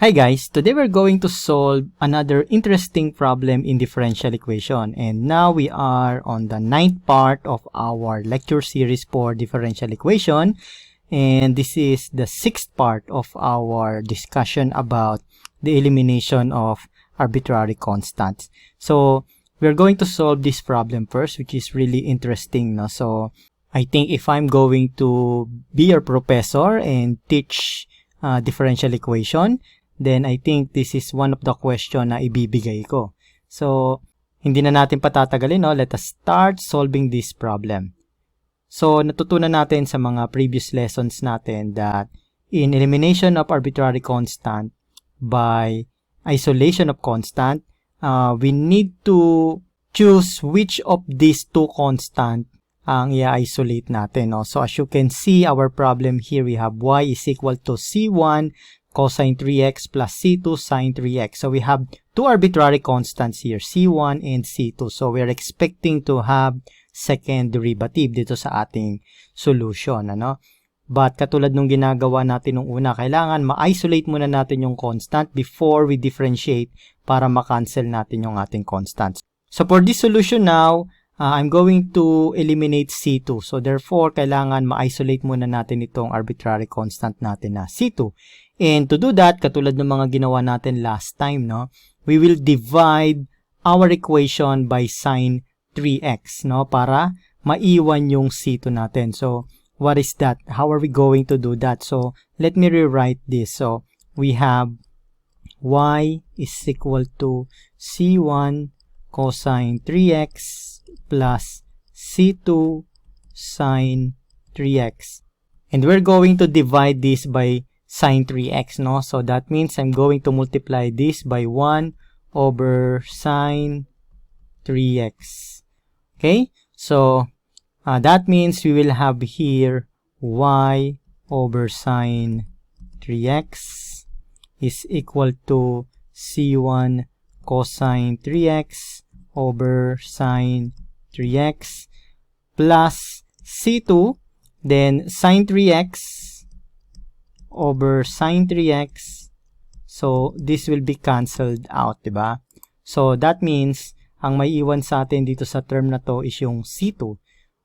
Hi guys, today we're going to solve another interesting problem in differential equation, and now we are on the 9th part of our lecture series for differential equation, and this is the 6th part of our discussion about the elimination of arbitrary constants. So we're going to solve this problem first, which is really interesting, no? So I think if I'm going to be your professor and teach differential equation, then I think this is one of the question na ibibigay ko. So, hindi na natin patatagalin, no? Let us start solving this problem. So, natutunan natin sa mga previous lessons natin that in elimination of arbitrary constant by isolation of constant, we need to choose which of these two constant ang i-isolate natin, no? So, as you can see, our problem here, we have y is equal to c1 cosine 3x plus c2 sine 3x. So we have two arbitrary constants here, c1 and c2. So we're expecting to have second derivative dito sa ating solution, ano? But katulad nung ginagawa natin nung una, kailangan ma-isolate muna natin yung constant before we differentiate para ma-cancel natin yung ating constants. So for this solution now, I'm going to eliminate c2. So therefore, kailangan ma-isolate muna natin itong arbitrary constant natin na c2. And to do that, katulad ng mga ginawa natin last time, no, we will divide our equation by sine 3x, no, para maiwan yung c2 natin. So, what is that? How are we going to do that? So, let me rewrite this. So, we have y is equal to c1 cosine 3x plus c2 sine 3x. And we're going to divide this by sine 3x, no? So that means I'm going to multiply this by 1 over sine 3x. Okay? So that means we will have here y over sine 3x is equal to c1 cosine 3x over sine 3x plus c2, then sine 3x over sine 3x. So, this will be cancelled out, diba? So, that means, ang may iwan sa atin dito sa term na to is yung c2.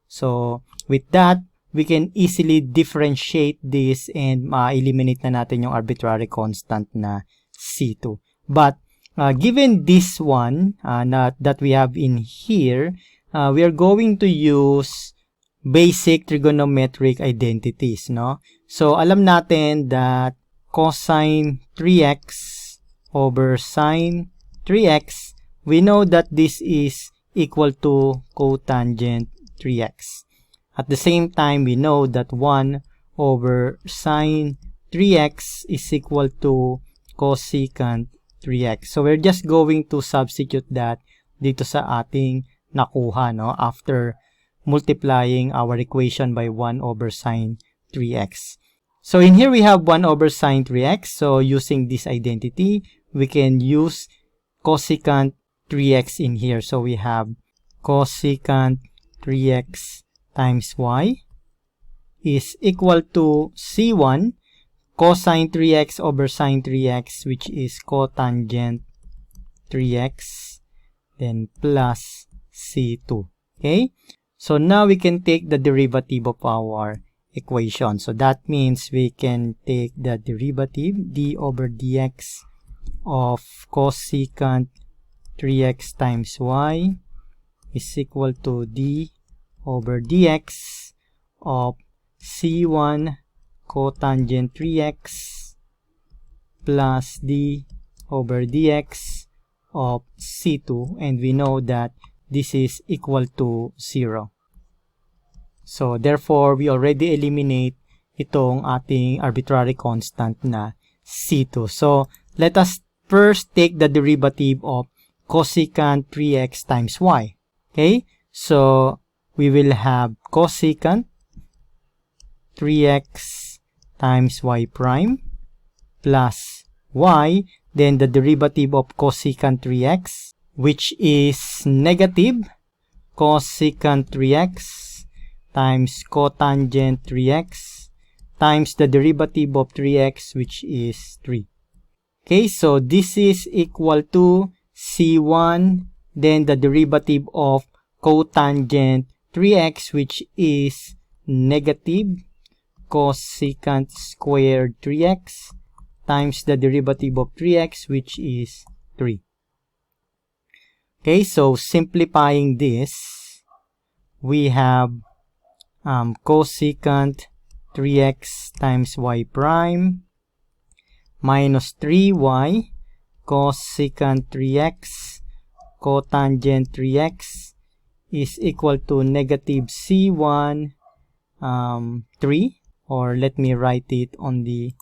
So, with that, we can easily differentiate this and eliminate na natin yung arbitrary constant na c2. But, given this one that we have in here, we are going to use basic trigonometric identities, no? So, alam natin that cosine 3x over sine 3x, we know that this is equal to cotangent 3x. At the same time, we know that 1 over sine 3x is equal to cosecant 3x. So, we're just going to substitute that dito sa ating nakuha, no? After multiplying our equation by 1 over sine 3x. So in here we have 1 over sine 3x. So using this identity, we can use cosecant 3x in here. So we have cosecant 3x times y is equal to c1 cosine 3x over sine 3x, which is cotangent 3x, then plus c2. Okay? So now we can take the derivative of our equation. So that means we can take the derivative d over dx of cosecant 3x times y is equal to d over dx of c1 cotangent 3x plus d over dx of c2, and we know that this is equal to 0. So, therefore, we already eliminate itong ating arbitrary constant na c2. So, let us first take the derivative of cosecant 3x times y. Okay? So, we will have cosecant 3x times y prime plus y, then the derivative of cosecant 3x, which is negative cosecant 3x times cotangent 3x times the derivative of 3x, which is 3. Okay, so this is equal to C1, then the derivative of cotangent 3x, which is negative cosecant squared 3x times the derivative of 3x, which is 3. Okay, so simplifying this, we have cosecant 3x times y prime minus 3y cosecant 3x cotangent 3x is equal to negative C1 3, or let me write it on the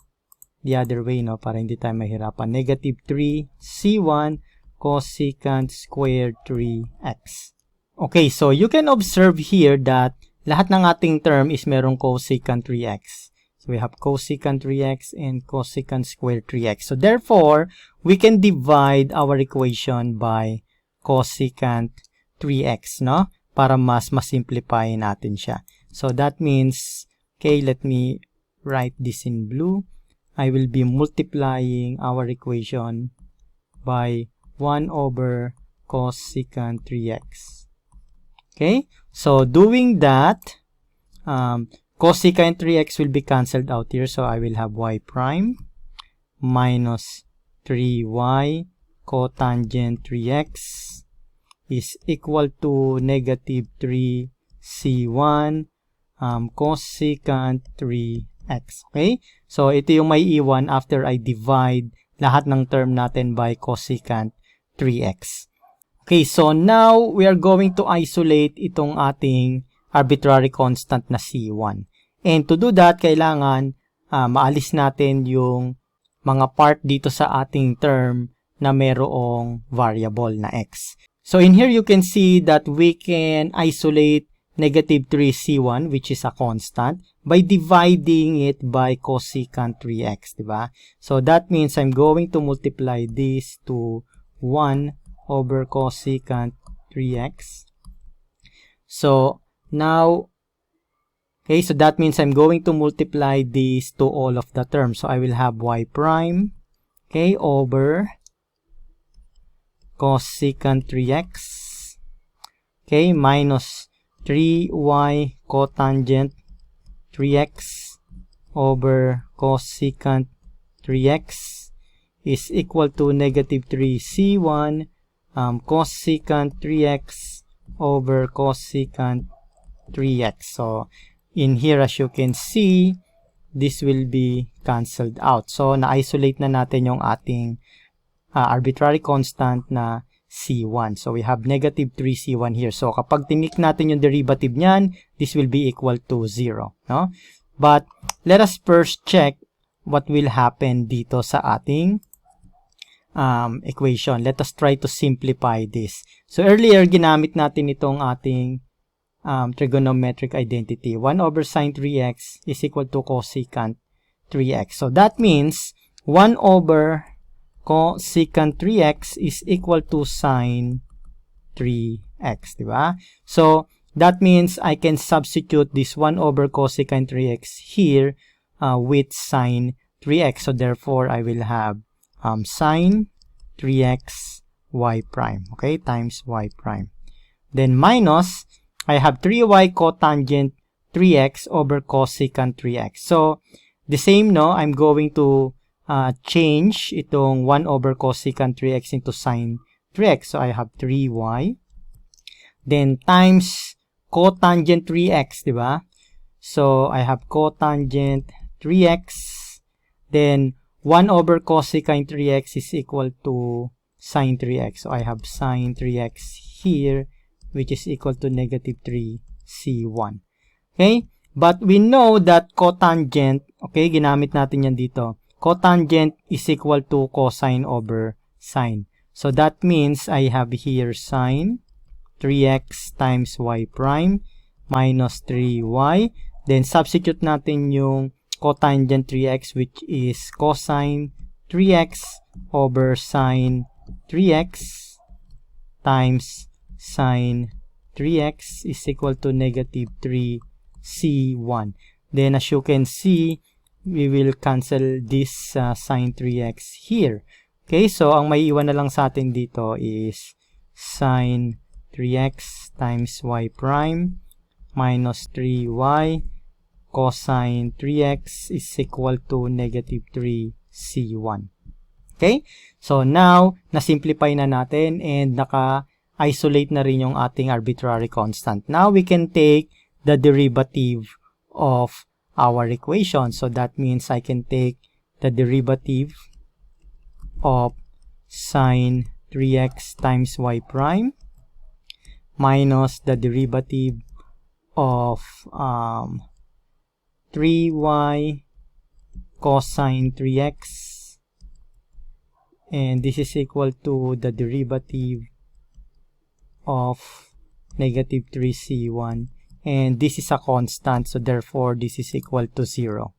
other way, no, para hindi tayo mahirapan. Negative 3 C1 cosecant squared 3x. Okay, so you can observe here that lahat ng ating term is merong cosecant 3x. So we have cosecant 3x and cosecant squared 3x. So therefore, we can divide our equation by cosecant 3x, no? Para mas simplify natin siya. So that means, okay, let me write this in blue. I will be multiplying our equation by 1 over cosecant 3x. Okay, so doing that, cosecant 3x will be cancelled out here. So I will have y prime minus 3y cotangent 3x is equal to negative 3 C1 cosecant 3x. Okay? So, ito yung may iwan after I divide lahat ng term natin by cosecant 3x. Okay, so now we are going to isolate itong ating arbitrary constant na C1. And to do that, kailangan maalis natin yung mga part dito sa ating term na merong variable na x. So in here, you can see that we can isolate negative 3c1, which is a constant, by dividing it by cosecant 3x, diba? So that means I'm going to multiply this to 1 over cosecant 3x. So now, okay, so that means I'm going to multiply this to all of the terms. So I will have y prime, okay, over cosecant 3x, okay, minus 3y cotangent 3x over cosecant 3x is equal to negative 3c1 cosecant 3x over cosecant 3x. So in here, as you can see, this will be cancelled out. So na-isolate na natin yung ating arbitrary constant na C1. So we have negative 3C1 here. So kapag tinik natin yung derivative niyan, this will be equal to 0. No? But let us first check what will happen dito sa ating equation. Let us try to simplify this. So earlier, ginamit natin itong ating trigonometric identity. 1 over sine 3x is equal to cosecant 3x. So that means 1 over cosecant 3x is equal to sine 3x, diba? So that means I can substitute this 1 over cosecant 3x here with sine 3x. So therefore, I will have sine 3x y prime, okay, times y prime. Then minus, I have 3y cotangent 3x over cosecant 3x. So the same, no, I'm going to change itong 1 over cosecant 3x into sine 3x. So I have 3y. Then times cotangent 3x, diba? So I have cotangent 3x. Then 1 over cosecant 3x is equal to sine 3x. So I have sine 3x here, which is equal to negative 3c1. Okay? But we know that cotangent, okay, ginamit natin yan dito. Cotangent is equal to cosine over sine. So that means I have here sine 3x times y prime minus 3y. Then substitute natin yung cotangent 3x, which is cosine 3x over sine 3x times sine 3x is equal to negative 3c1. Then as you can see, we will cancel this sine 3x here. Okay, so ang may iwan na lang sa atin dito is sine 3x times y prime minus 3y cosine 3x is equal to negative 3c1. Okay? So now, na-simplify na natin and naka-isolate na rin yung ating arbitrary constant. Now, we can take the derivative of our equation. So that means I can take the derivative of sine 3x times y prime minus the derivative of 3y cosine 3x, and this is equal to the derivative of negative 3c1, and this is a constant, so therefore this is equal to 0.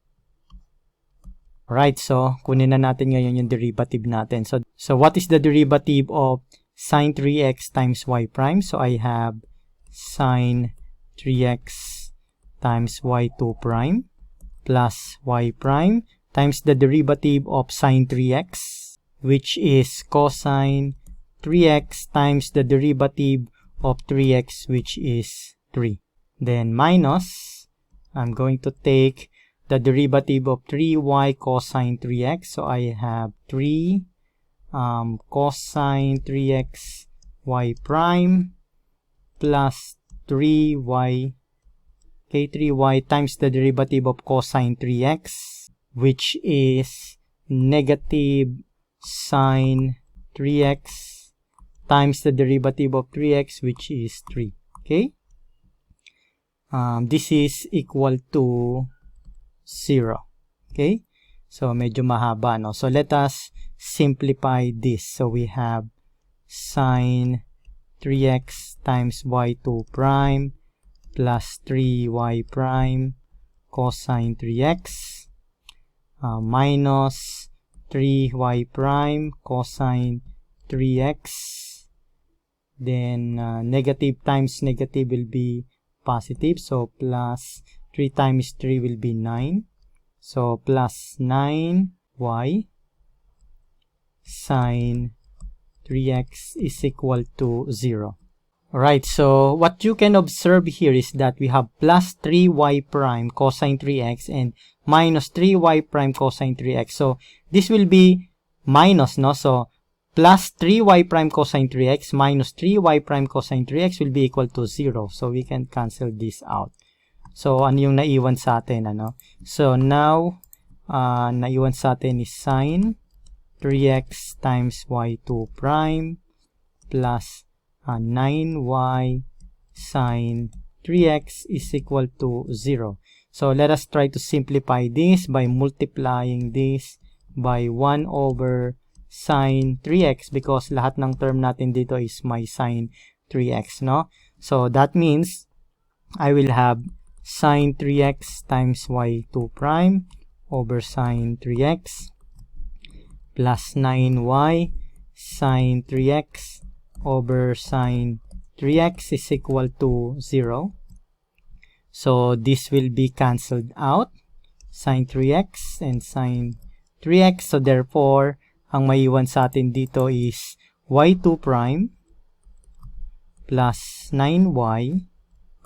Alright, so kunin na natin ngayon yung derivative natin. So what is the derivative of sine 3x times y prime? So I have sine 3x times y2 prime plus y prime times the derivative of sine 3x, which is cosine 3x times the derivative of 3x, which is 3. Then minus, I'm going to take the derivative of 3y cosine 3x. So I have 3 cosine 3x y prime plus 3y, okay, 3y times the derivative of cosine 3x, which is negative sine 3x times the derivative of 3x, which is 3. Okay? This is equal to 0. Okay? So, medyo mahaba, no? So, let us simplify this. So, we have sine 3x times y2 prime plus 3y prime cosine 3x minus 3y prime cosine 3x. Then, negative times negative will be positive. So, plus 3 times 3 will be 9. So, plus 9y sine 3x is equal to 0. Alright, so what you can observe here is that we have plus 3y prime cosine 3x and minus 3y prime cosine 3x. So, this will be minus, no? So, plus 3y prime cosine 3x minus 3y prime cosine 3x will be equal to 0. So, we can cancel this out. So, ano yung naiwan sa atin, ano? So, now, naiwan sa atin is sine 3x times y2 prime plus 9y sine 3x is equal to 0. So, let us try to simplify this by multiplying this by 1 over sine 3x because lahat ng term natin dito is may sine 3x, no? So, that means I will have sine 3x times y2 prime over sine 3x plus 9y sine 3x over sine 3x is equal to 0. So, this will be cancelled out. Sine 3x and sine 3x. So, therefore, ang maiwan sa atin dito is y2 prime plus 9y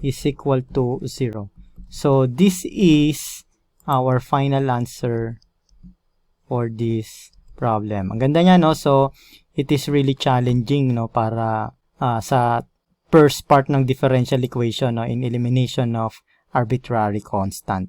is equal to 0. So, this is our final answer for this problem. Ang ganda niya, no? So, it is really challenging, no? Para sa first part ng differential equation, no? In elimination of arbitrary constant.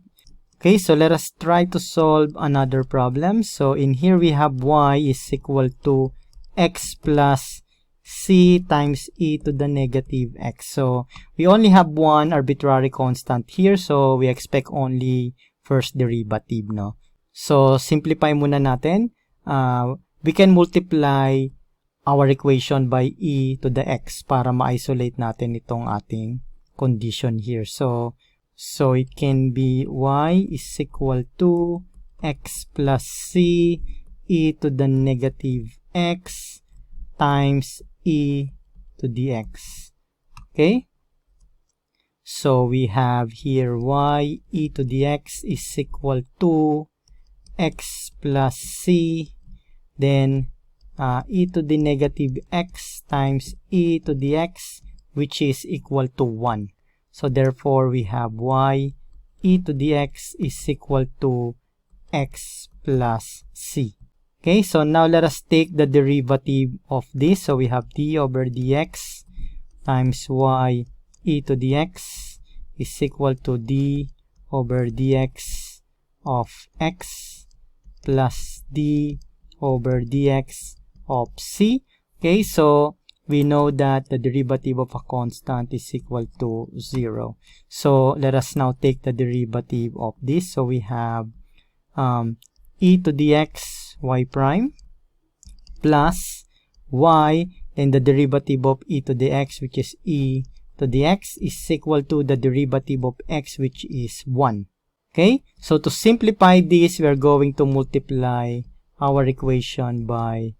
Okay, so let us try to solve another problem. So, in here we have y is equal to x plus c times e to the negative x. So, we only have one arbitrary constant here. So, we expect only first derivative, no? So, simplify muna natin. We can multiply our equation by e to the x para ma-isolate natin itong ating condition here. So it can be y is equal to x plus c e to the negative x times e to the x. Okay? So we have here y e to the x is equal to x plus c, then e to the negative x times e to the x, which is equal to 1. So therefore, we have y e to the x is equal to x plus c. Okay, so now let us take the derivative of this. So we have d over dx times y e to the x is equal to d over dx of x plus d over dx of c. Okay, so we know that the derivative of a constant is equal to 0. So let us now take the derivative of this. So we have e to the x y prime plus y, and the derivative of e to the x, which is e to the x, is equal to the derivative of x, which is 1. Okay, so to simplify this, we are going to multiply our equation by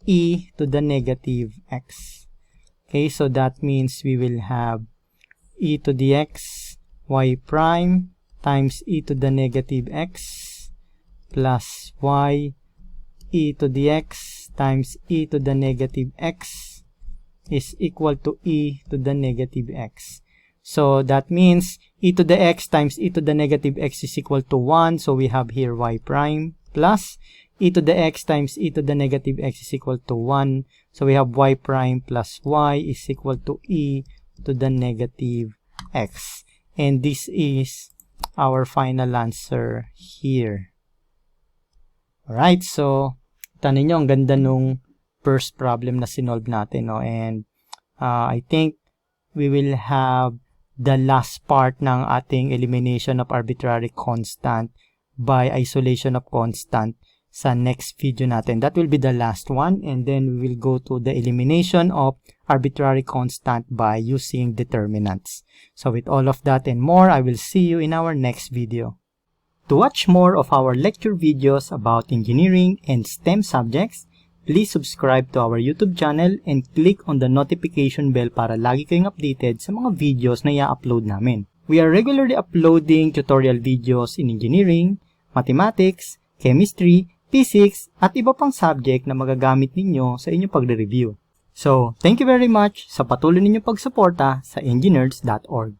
e to the negative x. Okay, so that means we will have e to the x y prime times e to the negative x plus y e to the x times e to the negative x is equal to e to the negative x. So that means e to the x times e to the negative x is equal to 1. So we have here y prime plus e to the x times e to the negative x is equal to 1. So we have y prime plus y is equal to e to the negative x. And this is our final answer here. Alright, so tanin nyo, ang ganda nung first problem na sinolve natin. No? And I think we will have the last part ng ating elimination of arbitrary constant by isolation of constant sa next video natin. That will be the last one, and then we will go to the elimination of arbitrary constant by using determinants. So with all of that and more, I will see you in our next video. To watch more of our lecture videos about engineering and STEM subjects, please subscribe to our YouTube channel and click on the notification bell para lagi kayong updated sa mga videos na i-upload namin. We are regularly uploading tutorial videos in engineering, mathematics, chemistry, physics, at iba pang subject na magagamit ninyo sa inyong pagre-review. So, thank you very much sa patuloy ninyong pagsuporta sa enginerds.org.